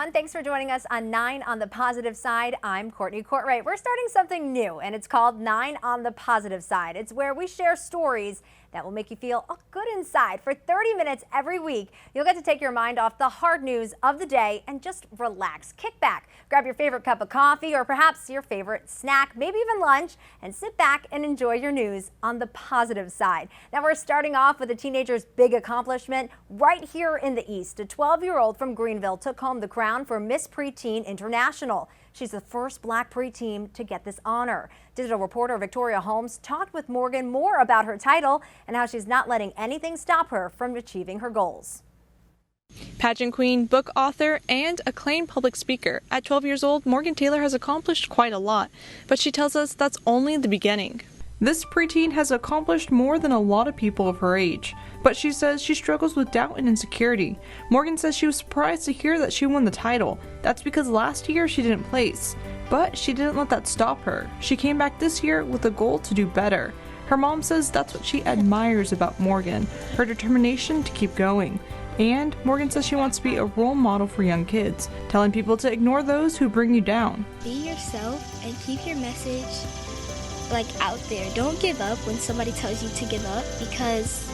everyone. Thanks for joining us on 9 on the Positive Side. I'm Courtney Courtwright. We're starting something new, and it's called 9 on the Positive Side. It's where we share stories that will make you feel good inside. For 30 minutes every week, you'll get to take your mind off the hard news of the day and just relax. Kick back, grab your favorite cup of coffee or perhaps your favorite snack, maybe even lunch, and sit back and enjoy your news on the positive side. Now we're starting off with a teenager's big accomplishment right here in the East. A 12-year-old from Greenville took home the crown for Miss Preteen International. She's the first black preteen to get this honor. Digital reporter Victoria Holmes talked with Morgan more about her title and how she's not letting anything stop her from achieving her goals. Pageant queen, book author, and acclaimed public speaker. At 12 years old, Morgan Taylor has accomplished quite a lot, but she tells us that's only the beginning. This preteen has accomplished more than a lot of people of her age, but she says she struggles with doubt and insecurity. Morgan says she was surprised to hear that she won the title. That's because last year she didn't place, but she didn't let that stop her. She came back this year with a goal to do better. Her mom says that's what she admires about Morgan, her determination to keep going. And Morgan says she wants to be a role model for young kids, telling people to ignore those who bring you down. Be yourself and keep your message out there. Don't give up when somebody tells you to give up, because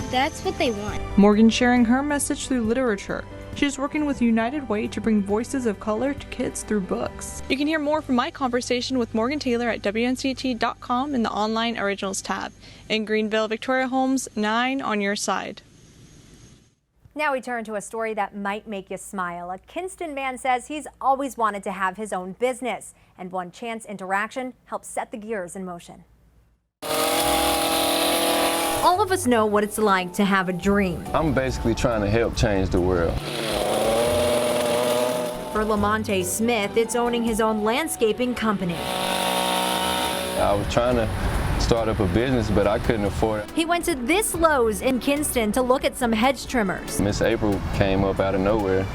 that's what they want. Morgan sharing her message through literature. She's working with United Way to bring voices of color to kids through books. You can hear more from my conversation with Morgan Taylor at WNCT.com in the Online Originals tab. In Greenville, Victoria Holmes, 9 on your side. Now we turn to a story that might make you smile. A Kinston man says he's always wanted to have his own business, and one chance interaction helps set the gears in motion. All of us know what it's like to have a dream. I'm basically trying to help change the world. For Lamonte Smith, it's owning his own landscaping company. I was trying to start up a business, but I couldn't afford it. He went to this Lowe's in Kinston to look at some hedge trimmers. Miss April came up out of nowhere.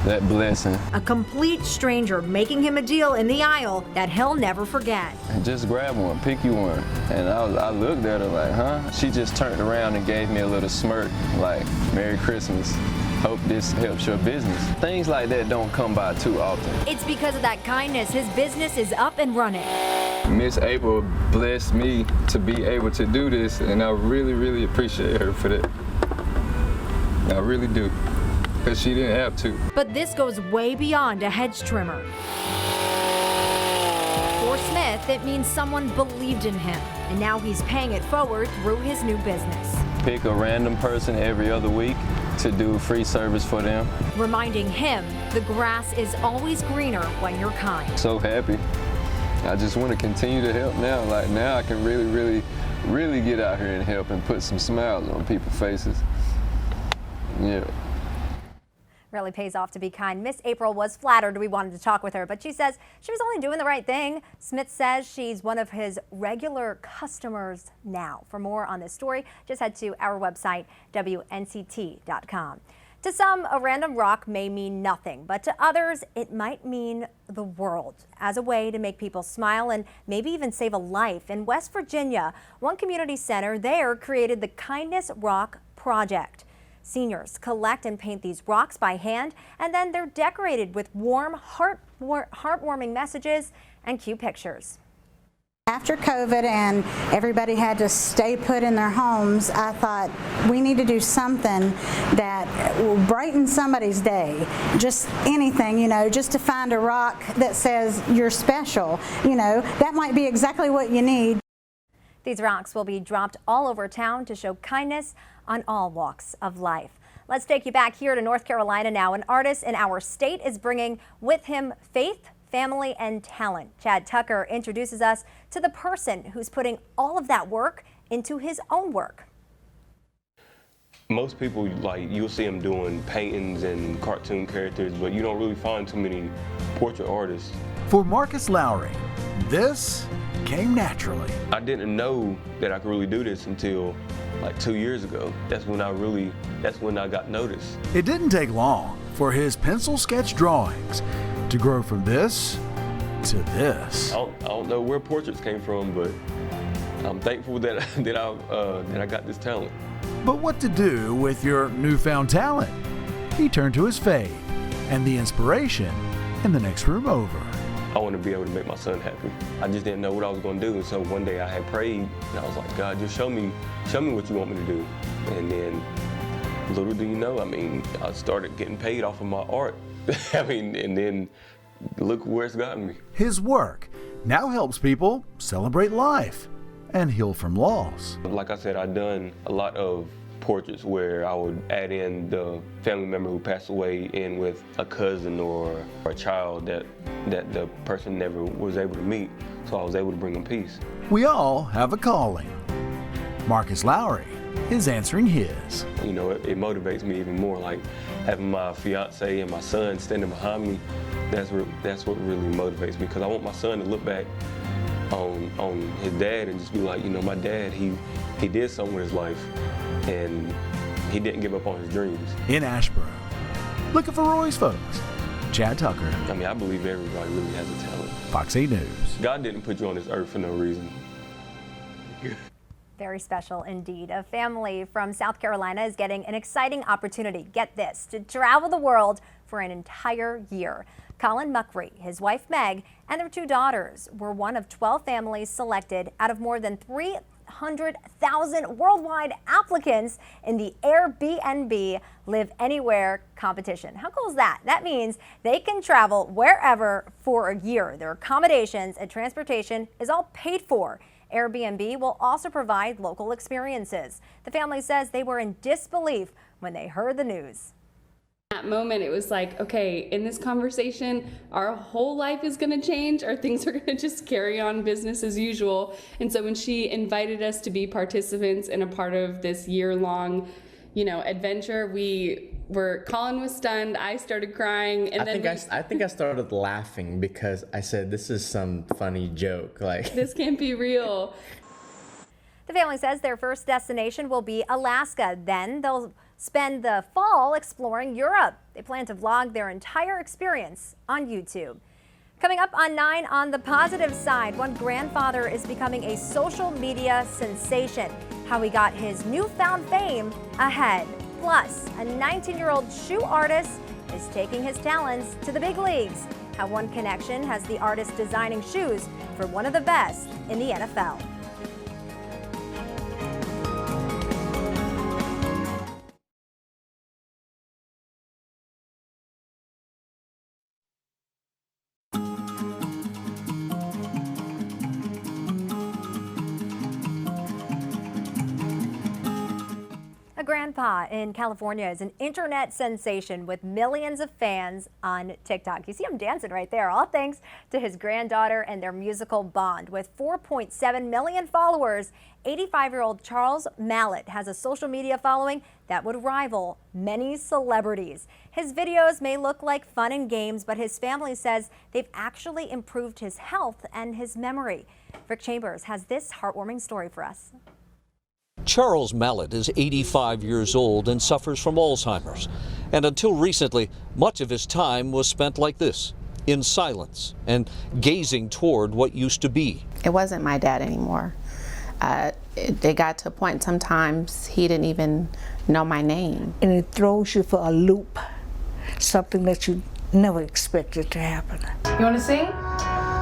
That blessing. A complete stranger making him a deal in the aisle that he'll never forget. Just grab one, pick you one. And I looked at her like, huh? She just turned around and gave me a little smirk like, Merry Christmas. Hope this helps your business. Things like that don't come by too often. It's because of that kindness his business is up and running. Miss April blessed me to be able to do this, and I really, really appreciate her for that. I really do, because she didn't have to. But this goes way beyond a hedge trimmer. For Smith, it means someone believed in him, and now he's paying it forward through his new business. Pick a random person every other week to do free service for them. Reminding him the grass is always greener when you're kind. So happy. I just want to continue to help now. Like now I can really get out here and help and put some smiles on people's faces. Yeah. Really pays off to be kind. Miss April was flattered we wanted to talk with her, but she says she was only doing the right thing. Smith says she's one of his regular customers now. For more on this story, just head to our website, WNCT.com. To some, a random rock may mean nothing, but to others, it might mean the world as a way to make people smile and maybe even save a life. In West Virginia, one community center there created the Kindness Rock Project. Seniors collect and paint these rocks by hand, and then they're decorated with warm, heartwarming messages and cute pictures. After COVID and everybody had to stay put in their homes, I thought we need to do something that will brighten somebody's day. Just anything, just to find a rock that says you're special, that might be exactly what you need. These rocks will be dropped all over town to show kindness on all walks of life. Let's take you back here to North Carolina now. An artist in our state is bringing with him faith, family, and talent. Chad Tucker introduces us to the person who's putting all of that work into his own work. Most people, you'll see them doing paintings and cartoon characters, but you don't really find too many portrait artists. For Marcus Lowry, this came naturally. I didn't know that I could really do this until 2 years ago. That's when I got noticed. It didn't take long for his pencil sketch drawings to grow from this to this. I don't know where portraits came from, but I'm thankful that I got this talent. But what to do with your newfound talent? He turned to his faith and the inspiration in the next room over. I want to be able to make my son happy. I just didn't know what I was going to do, and so one day I had prayed, and I was like, God, just show me what you want me to do. And then, little do you know, I mean, I started getting paid off of my art. I mean, and then look where it's gotten me. His work now helps people celebrate life and heal from loss. Like I said, I've done a lot of portraits where I would add in the family member who passed away in with a cousin or a child that the person never was able to meet, so I was able to bring them peace. We all have a calling. Marcus Lowry is answering his. You know, it motivates me even more, like having my fiance and my son standing behind me. That's what really motivates me, because I want my son to look back on his dad and just be like, you know, my dad, he did something with his life, and he didn't give up on his dreams. In Asheboro, looking for Roy's folks, Chad Tucker. I mean, I believe everybody really has a talent. Fox 8 News. God didn't put you on this earth for no reason. Very special indeed. A family from South Carolina is getting an exciting opportunity, get this, to travel the world for an entire year. Colin Muckrey, his wife Meg, and their 2 daughters were one of 12 families selected out of more than 300,000 worldwide applicants in the Airbnb Live Anywhere competition. How cool is that? That means they can travel wherever for a year. Their accommodations and transportation is all paid for. Airbnb will also provide local experiences. The family says they were in disbelief when they heard the news. At that moment, it was like, okay, in this conversation, our whole life is going to change, or things are going to just carry on business as usual. And so when she invited us to be participants in a part of this year-long, adventure, Colin was stunned. I started crying, and I think I started laughing because I said, "This is some funny joke. Like this can't be real." The family says their first destination will be Alaska. Then they'll spend the fall exploring Europe. They plan to vlog their entire experience on YouTube. Coming up on 9 on the positive side, one grandfather is becoming a social media sensation. How he got his newfound fame ahead. Plus, a 19-year-old shoe artist is taking his talents to the big leagues. How one connection has the artist designing shoes for one of the best in the NFL. A grandpa in California is an internet sensation with millions of fans on TikTok. You see him dancing right there, all thanks to his granddaughter and their musical bond. With 4.7 million followers, 85-year-old Charles Mallett has a social media following that would rival many celebrities. His videos may look like fun and games, but his family says they've actually improved his health and his memory. Rick Chambers has this heartwarming story for us. Charles Mallett is 85 years old and suffers from Alzheimer's. And until recently, much of his time was spent like this, in silence and gazing toward what used to be. It wasn't my dad anymore. It got to a point sometimes he didn't even know my name. And it throws you for a loop, something that you never expected to happen. You want to sing?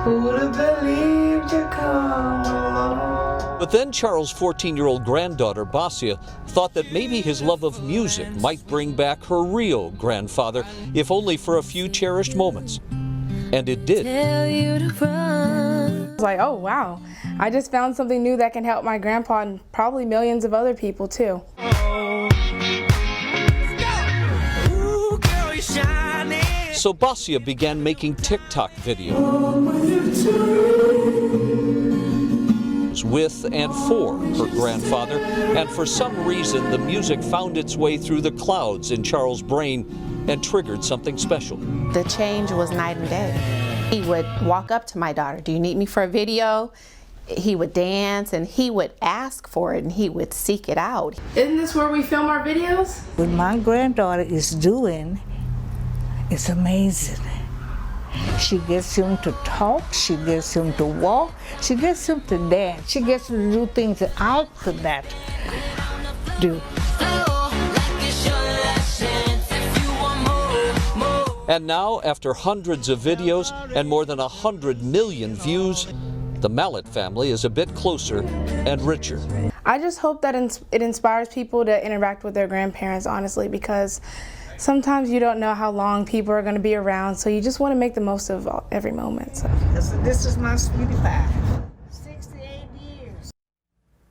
Who would have believed you come along? But then Charles' 14-year-old granddaughter, Basia, thought that maybe his love of music might bring back her real grandfather, if only for a few cherished moments. And it did. I was like, oh wow, I just found something new that can help my grandpa and probably millions of other people too. So Basia began making TikTok videos with and for her grandfather, and for some reason the music found its way through the clouds in Charles' brain and triggered something special. The change was night and day. He would walk up to my daughter, "Do you need me for a video?" He would dance and he would ask for it and he would seek it out. Isn't this where we film our videos? What my granddaughter is doing is amazing. She gets him to talk, she gets him to walk, she gets him to dance, she gets him to do things that I could not do. And now, after hundreds of videos and more than 100 million views, the Mallet family is a bit closer and richer. I just hope that it inspires people to interact with their grandparents, honestly, because sometimes you don't know how long people are going to be around, so you just want to make the most of every moment. So. This is my sweetie pie. 68 years.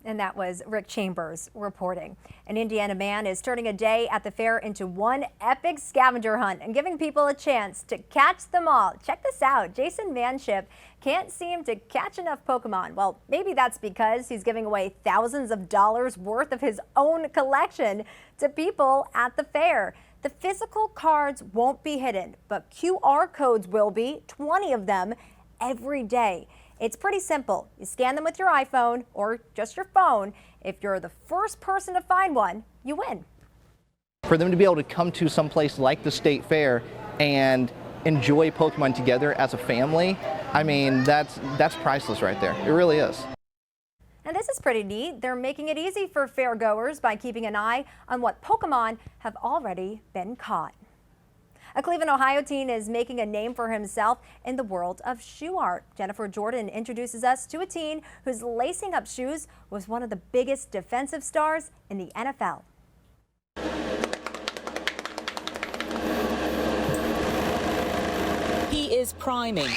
And that was Rick Chambers reporting. An Indiana man is turning a day at the fair into one epic scavenger hunt and giving people a chance to catch them all. Check this out. Jason Manship can't seem to catch enough Pokemon. Well, maybe that's because he's giving away thousands of dollars worth of his own collection to people at the fair. The physical cards won't be hidden, but QR codes will be, 20 of them every day. It's pretty simple. You scan them with your iPhone or just your phone. If you're the first person to find one, you win. For them to be able to come to some place like the State Fair and enjoy Pokemon together as a family, I mean, that's priceless right there. It really is. And this is pretty neat. They're making it easy for fair goers by keeping an eye on what Pokemon have already been caught. A Cleveland, Ohio teen is making a name for himself in the world of shoe art. Jennifer Jordan introduces us to a teen who's lacing up shoes with one of the biggest defensive stars in the NFL. He is priming,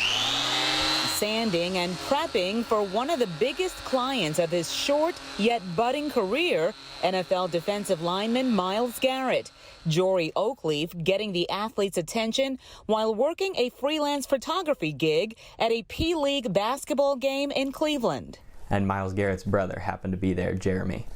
sanding, and prepping for one of the biggest clients of his short yet budding career, NFL defensive lineman Myles Garrett. Jory Oakleaf getting the athlete's attention while working a freelance photography gig at a P-League basketball game in Cleveland. And Myles Garrett's brother happened to be there, Jeremy.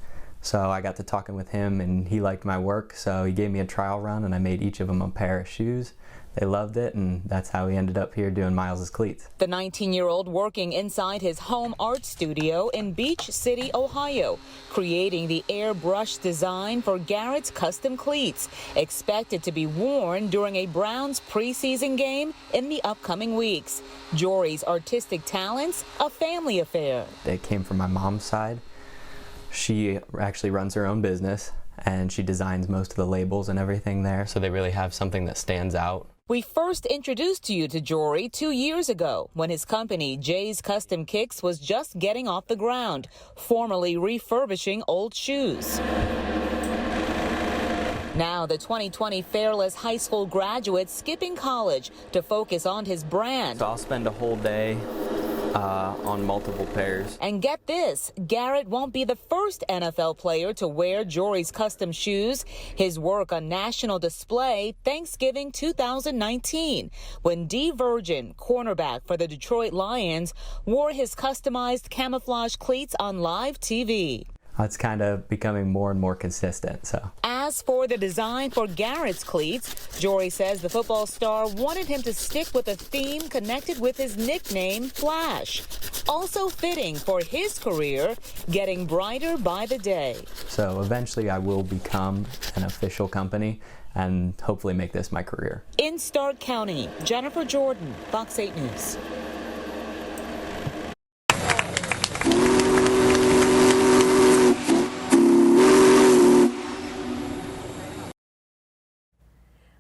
So I got to talking with him and he liked my work, so he gave me a trial run and I made each of them a pair of shoes. They loved it, and that's how we ended up here doing Miles's cleats. The 19-year-old working inside his home art studio in Beach City, Ohio, creating the airbrush design for Garrett's custom cleats, expected to be worn during a Browns preseason game in the upcoming weeks. Jory's artistic talents, a family affair. They came from my mom's side. She actually runs her own business, and she designs most of the labels and everything there, so they really have something that stands out. We first introduced you to Jory 2 years ago when his company, Jay's Custom Kicks, was just getting off the ground, formally refurbishing old shoes. Now the 2020 Fairless high school graduate skipping college to focus on his brand. So I'll spend a whole day on multiple pairs. And get this, Garrett won't be the first NFL player to wear Jory's custom shoes. His work on national display Thanksgiving 2019, when D. Virgin, cornerback for the Detroit Lions, wore his customized camouflage cleats on live TV. It's kind of becoming more and more consistent, so. As for the design for Garrett's cleats, Jory says the football star wanted him to stick with a theme connected with his nickname, Flash. Also fitting for his career, getting brighter by the day. So eventually I will become an official company and hopefully make this my career. In Stark County, Jennifer Jordan, Fox 8 News.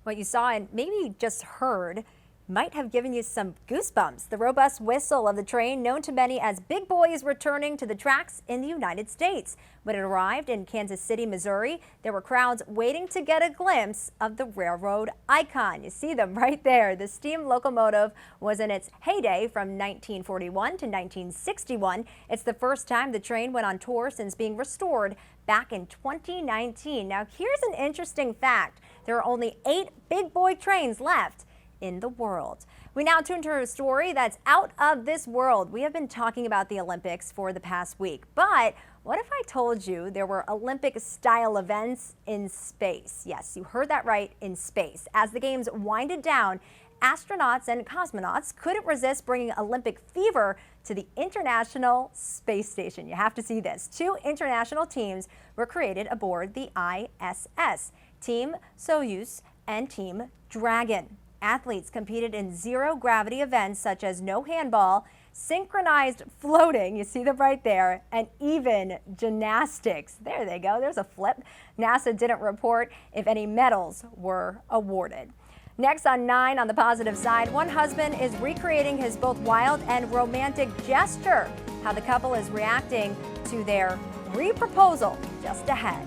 What you saw and maybe just heard might have given you some goosebumps. The robust whistle of the train, known to many as Big Boy, is returning to the tracks in the United States. When it arrived in Kansas City, Missouri, there were crowds waiting to get a glimpse of the railroad icon. You see them right there. The steam locomotive was in its heyday from 1941 to 1961. It's the first time the train went on tour since being restored back in 2019. Now, here's an interesting fact. There are only 8 Big Boy trains left in the world. We now turn to a story that's out of this world. We have been talking about the Olympics for the past week, but what if I told you there were Olympic-style events in space? Yes, you heard that right, in space. As the games winded down, astronauts and cosmonauts couldn't resist bringing Olympic fever to the International Space Station. You have to see this. 2 international teams were created aboard the ISS, Team Soyuz and Team Dragon. Athletes competed in zero-gravity events such as no handball, synchronized floating, you see them right there, and even gymnastics. There they go, there's a flip. NASA didn't report if any medals were awarded. Next on 9 on the positive side, one husband is recreating his both wild and romantic gesture. How the couple is reacting to their re-proposal just ahead.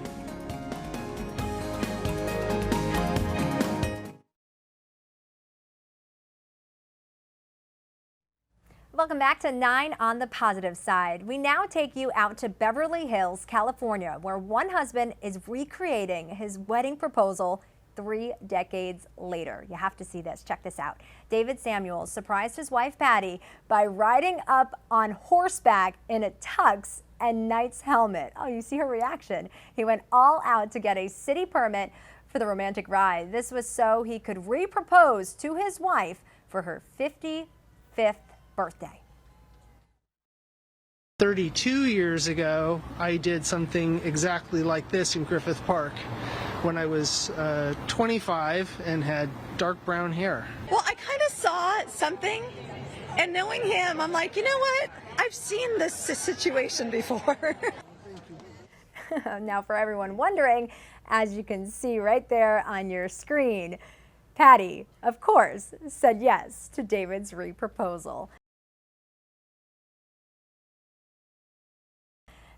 Welcome back to 9 on the positive side. We now take you out to Beverly Hills, California, where one husband is recreating his wedding proposal 3 decades later. You have to see this. Check this out. David Samuels surprised his wife Patty by riding up on horseback in a tux and knight's helmet. Oh, you see her reaction. He went all out to get a city permit for the romantic ride. This was so he could re-propose to his wife for her 55th birthday. 32 years ago, I did something exactly like this in Griffith Park when I was 25 and had dark brown hair. Well, I kind of saw something, and knowing him, I'm like, you know what? I've seen this situation before. Now, for everyone wondering, as you can see right there on your screen, Patty, of course, said yes to David's re-proposal.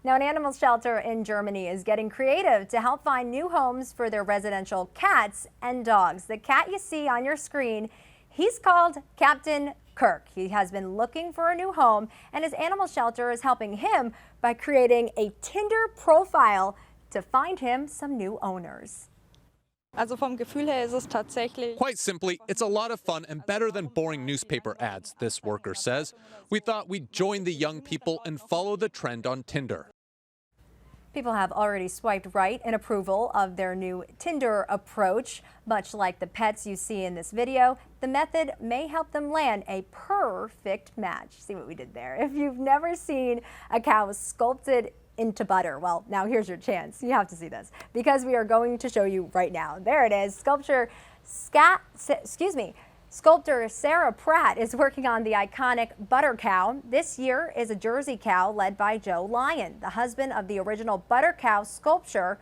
Now, an animal shelter in Germany is getting creative to help find new homes for their residential cats and dogs. The cat you see on your screen, he's called Captain Kirk. He has been looking for a new home, and his animal shelter is helping him by creating a Tinder profile to find him some new owners. Quite simply, it's a lot of fun and better than boring newspaper ads, this worker says. We thought we'd join the young people and follow the trend on Tinder. People have already swiped right in approval of their new Tinder approach. Much like the pets you see in this video, the method may help them land a perfect match. See what we did there? If you've never seen a cow sculpted into butter, well, now here's your chance. You have to see this because we are going to show you right now. There it is. Sculptor Sarah Pratt is working on the iconic butter cow. This year is a Jersey cow led by Joe Lyon, the husband of the original butter cow sculptor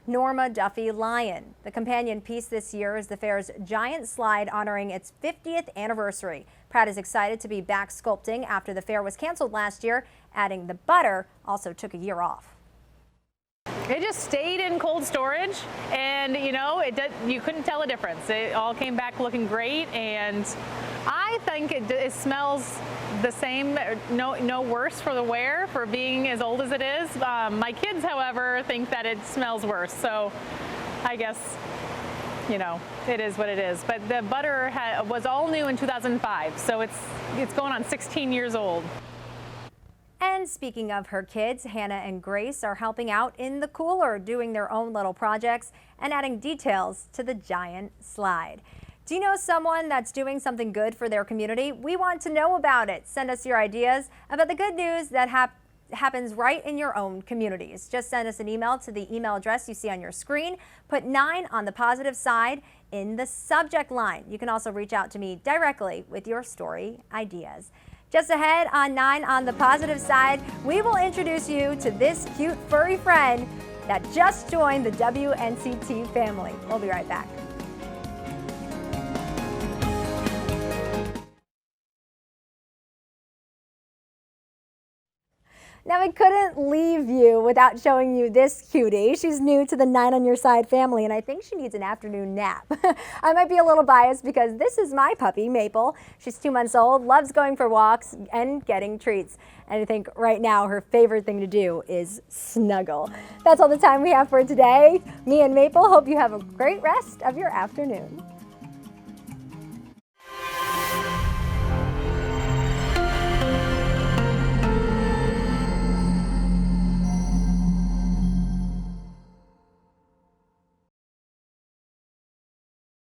Norma Duffy Lyon. The companion piece this year is the fair's giant slide honoring its 50th anniversary. Pratt is excited to be back sculpting after the fair was canceled last year, adding the butter also took a year off. It just stayed in cold storage, and you couldn't tell a difference. It all came back looking great, and I think it smells the same, no worse for the wear for being as old as it is. My kids, however, think that it smells worse, so I guess it is what it is. But the butter was all new in 2005, so it's going on 16 years old. And speaking of her kids, Hannah and Grace are helping out in the cooler, doing their own little projects and adding details to the giant slide. Do you know someone that's doing something good for their community? We want to know about it. Send us your ideas about the good news that happens right in your own communities. Just send us an email to the email address you see on your screen. Put 9 on the positive side in the subject line. You can also reach out to me directly with your story ideas. Just ahead on 9 on the positive side, we will introduce you to this cute furry friend that just joined the WNCT family. We'll be right back. Now, I couldn't leave you without showing you this cutie. She's new to the 9 on your side family, and I think she needs an afternoon nap. I might be a little biased because this is my puppy, Maple. She's 2 months old, loves going for walks and getting treats. And I think right now her favorite thing to do is snuggle. That's all the time we have for today. Me and Maple hope you have a great rest of your afternoon.